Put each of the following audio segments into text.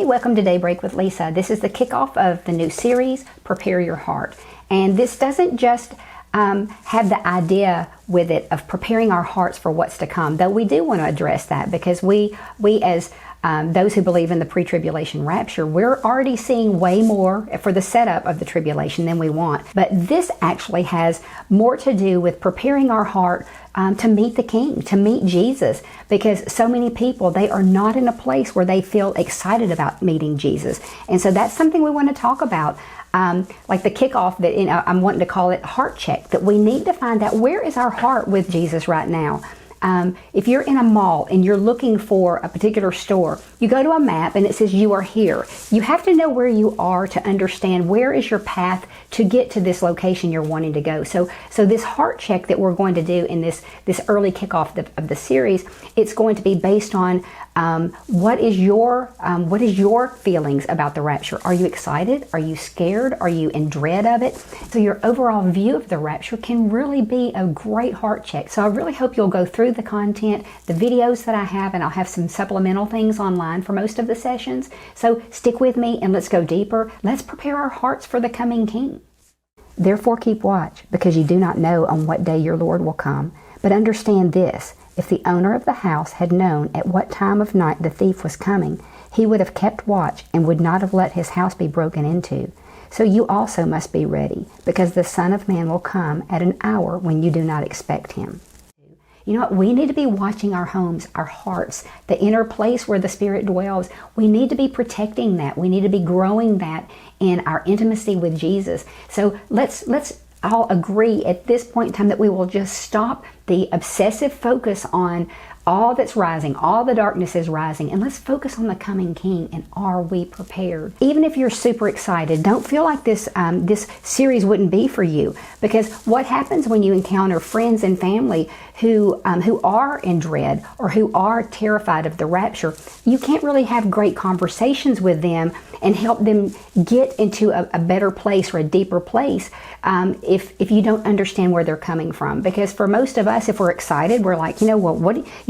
Hey, welcome to Daybreak with Lisa. This is the kickoff of the new series, Prepare Your Heart. And this doesn't just have the idea with it of preparing our hearts for what's to come, though we do want to address that because we as those who believe in the pre-tribulation rapture, we're already seeing way more for the setup of the tribulation than we want. But this actually has more to do with preparing our heart to meet the King, to meet Jesus, because so many people, they are not in a place where they feel excited about meeting Jesus. And so that's something we want to talk about. Like the kickoff that I'm wanting to call it heart check, that we need to find out where is our heart with Jesus right now. If you're in a mall and you're looking for a particular store, you go to a map and it says you are here. You have to know where you are to understand where is your path to get to this location you're wanting to go. So this heart check that we're going to do in this early kickoff of the series, it's going to be based on what is your feelings about the rapture? Are you excited? Are you scared? Are you in dread of it? So your overall view of the rapture can really be a great heart check. So I really hope you'll go through the content, the videos that I have, and I'll have some supplemental things online for most of the sessions. So stick with me and let's go deeper. Let's prepare our hearts for the coming King. Therefore keep watch, because you do not know on what day your Lord will come. But understand this, if the owner of the house had known at what time of night the thief was coming, he would have kept watch and would not have let his house be broken into. So you also must be ready, because the Son of Man will come at an hour when you do not expect him. You know what? We need to be watching our homes, our hearts, the inner place where the Spirit dwells. We need to be protecting that. We need to be growing that in our intimacy with Jesus. So let's all agree at this point in time that we will just stop the obsessive focus on all that's rising, all the darkness is rising, and let's focus on the coming King. And are we prepared? Even if you're super excited, don't feel like this series wouldn't be for you, because what happens when you encounter friends and family who are in dread or who are terrified of the rapture? You can't really have great conversations with them and help them get into a better place or a deeper place if you don't understand where they're coming from. Because for most of us, if we're excited, we're like,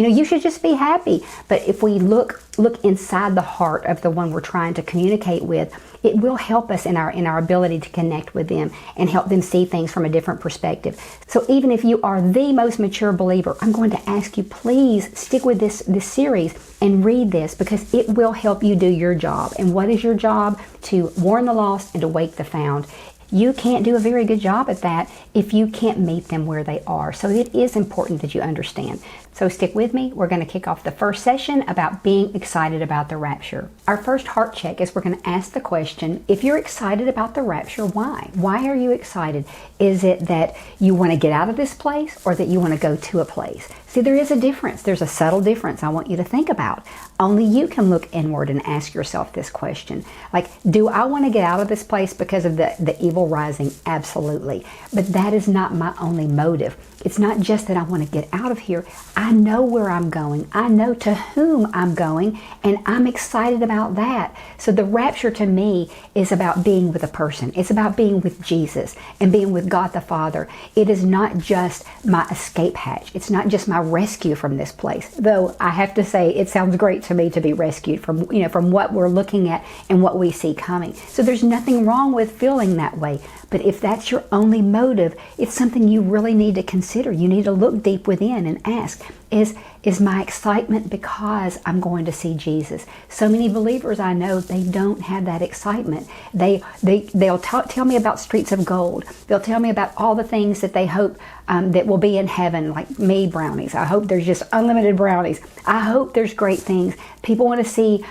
you should just be happy. But if we look inside the heart of the one we're trying to communicate with, it will help us in our ability to connect with them and help them see things from a different perspective. So even if you are the most mature believer, I'm going to ask you, please stick with this series and read this, because it will help you do your job. And what is your job? To warn the lost and to wake the found. You can't do a very good job at that if you can't meet them where they are. So it is important that you understand. So stick with me. We're going to kick off the first session about being excited about the rapture. Our first heart check is we're going to ask the question, if you're excited about the rapture, why? Why are you excited? Is it that you want to get out of this place or that you want to go to a place? See, there is a difference. There's a subtle difference I want you to think about. Only you can look inward and ask yourself this question. Like, do I want to get out of this place because of the evil rising? Absolutely. But that is not my only motive. It's not just that I want to get out of here. I know where I'm going. I know to whom I'm going, and I'm excited about that. So the rapture to me is about being with a person. It's about being with Jesus and being with God the Father. It is not just my escape hatch. It's not just my rescue from this place. Though I have to say, it sounds great to me to be rescued from what we're looking at and what we see coming. So there's nothing wrong with feeling that way. But if that's your only motive, it's something you really need to consider. You need to look deep within and ask, is my excitement because I'm going to see Jesus? So many believers I know, they don't have that excitement. They'll tell me about streets of gold. They'll tell me about all the things that they hope that will be in heaven, like me brownies. I hope there's just unlimited brownies. I hope there's great things. People want to see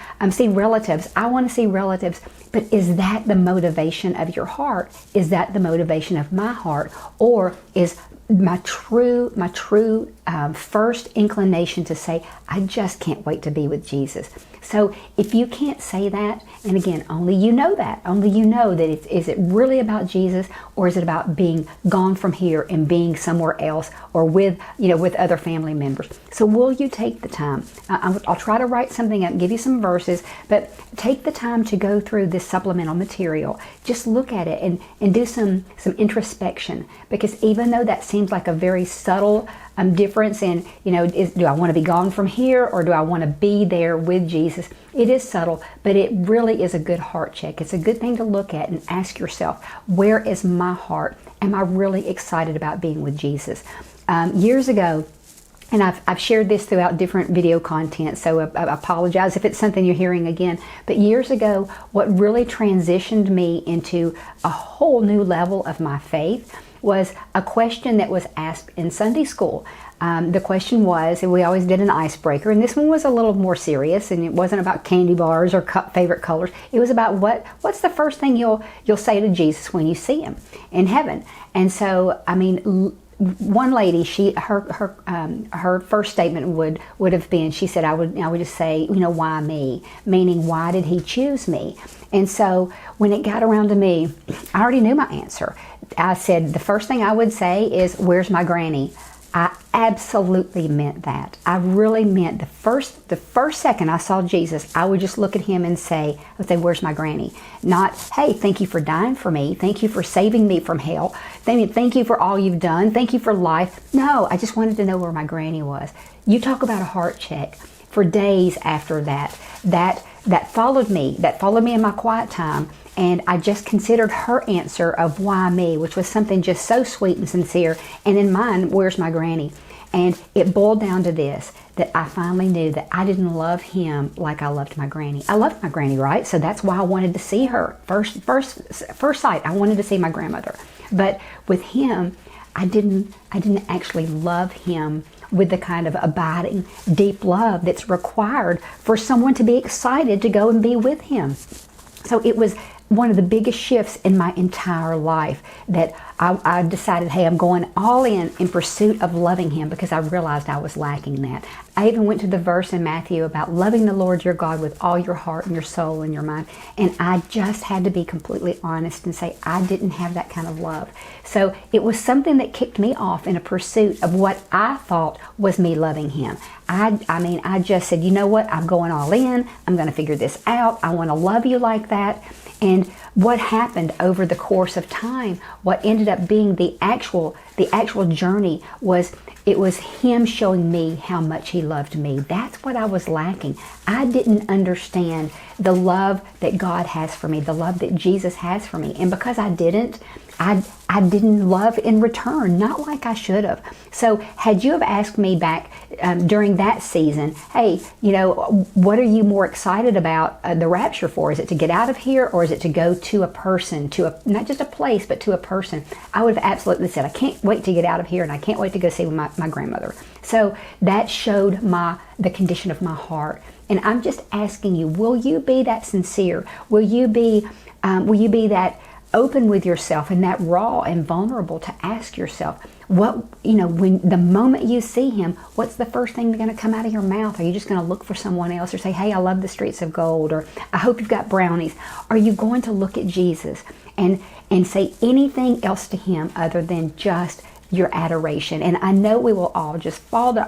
relatives. I want to see relatives. But is that the motivation of your heart? Is that the motivation of my heart? Or is my true first inclination to say, I just can't wait to be with Jesus? So if you can't say that, and again, only you know that is it really about Jesus, or is it about being gone from here and being somewhere else, or with other family members? So will you take the time? I'll try to write something up and give you some verses, but take the time to go through this supplemental material. Just look at it and do some introspection, because even though that seems like a very subtle difference in, do I want to be gone from here, or do I want to be there with Jesus? It is subtle, but it really is a good heart check. It's a good thing to look at and ask yourself, where is my heart? Am I really excited about being with Jesus? Years ago, and I've shared this throughout different video content, so I apologize if it's something you're hearing again. But years ago, what really transitioned me into a whole new level of my faith was a question that was asked in Sunday school. The question was, and we always did an icebreaker, and this one was a little more serious, and it wasn't about candy bars or favorite colors. It was about what's the first thing you'll say to Jesus when you see him in heaven. And so, one lady, her first statement would have been, she said, I would just say, why me? Meaning, why did he choose me? And so when it got around to me, I already knew my answer. I said, the first thing I would say is, where's my granny? I absolutely meant that. I really meant the first second I saw Jesus, I would just look at him and say, where's my granny? Not, hey, thank you for dying for me. Thank you for saving me from hell. Thank you for all you've done. Thank you for life. No, I just wanted to know where my granny was. You talk about a heart check. For days after that followed me in my quiet time. And I just considered her answer of why me, which was something just so sweet and sincere. And in mine, where's my granny? And it boiled down to this, that I finally knew that I didn't love him like I loved my granny. I loved my granny, right? So that's why I wanted to see her. First sight, I wanted to see my grandmother. But with him, I didn't actually love him with the kind of abiding, deep love that's required for someone to be excited to go and be with him. So it was one of the biggest shifts in my entire life that I decided, hey, I'm going all in pursuit of loving him, because I realized I was lacking that. I even went to the verse in Matthew about loving the Lord your God with all your heart and your soul and your mind. And I just had to be completely honest and say I didn't have that kind of love. So it was something that kicked me off in a pursuit of what I thought was me loving him. I just said, you know what? I'm going all in. I'm going to figure this out. I want to love you like that. And what happened over the course of time, what ended up being the actual journey was, it was him showing me how much he loved me. That's what I was lacking. I didn't understand the love that God has for me, the love that Jesus has for me. And because I didn't love in return, not like I should have. So had you have asked me back during that season, hey, what are you more excited about the rapture for? Is it to get out of here, or is it to go to a person, not just a place, but to a person? I would have absolutely said, I can't wait to get out of here, and I can't wait to go see my grandmother. So that showed the condition of my heart. And I'm just asking you, will you be that sincere? Will you be that open with yourself and that raw and vulnerable to ask yourself, when the moment you see him, what's the first thing going to come out of your mouth? Are you just going to look for someone else, or say, hey, I love the streets of gold, or I hope you've got brownies? Are you going to look at Jesus and say anything else to him other than just your adoration? And I know we will all just fall to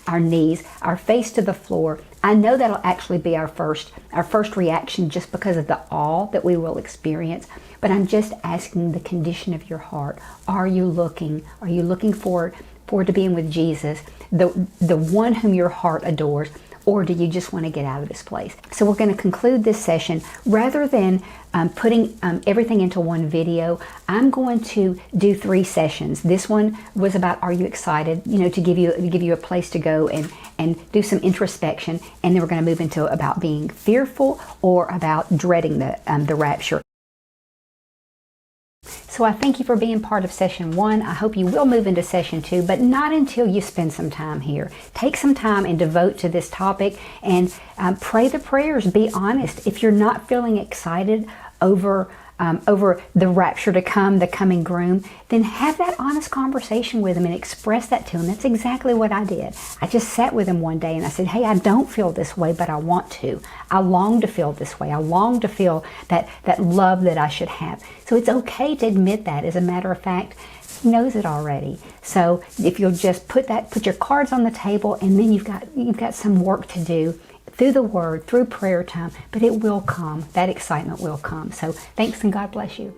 our knees, our face to the floor. I know that'll actually be our first reaction, just because of the awe that we will experience. But I'm just asking the condition of your heart. Are you looking forward to being with Jesus, the one whom your heart adores? Or do you just want to get out of this place? So we're going to conclude this session. Rather than putting everything into one video, I'm going to do 3 sessions. This one was about, are you excited? To give you a place to go and do some introspection. And then we're going to move into about being fearful or about dreading the rapture. So I thank you for being part of session 1. I hope you will move into session 2, but not until you spend some time here. Take some time and devote to this topic, and pray the prayers. Be honest. If you're not feeling excited over the rapture to come, the coming groom, then have that honest conversation with him and express that to him. That's exactly what I did. I just sat with him one day and I said, hey, I don't feel this way, but I want to. I long to feel this way. I long to feel that love that I should have. So it's okay to admit that. As a matter of fact, he knows it already. So if you'll just put your cards on the table, and then you've got some work to do through the Word, through prayer time, but it will come. That excitement will come. So thanks, and God bless you.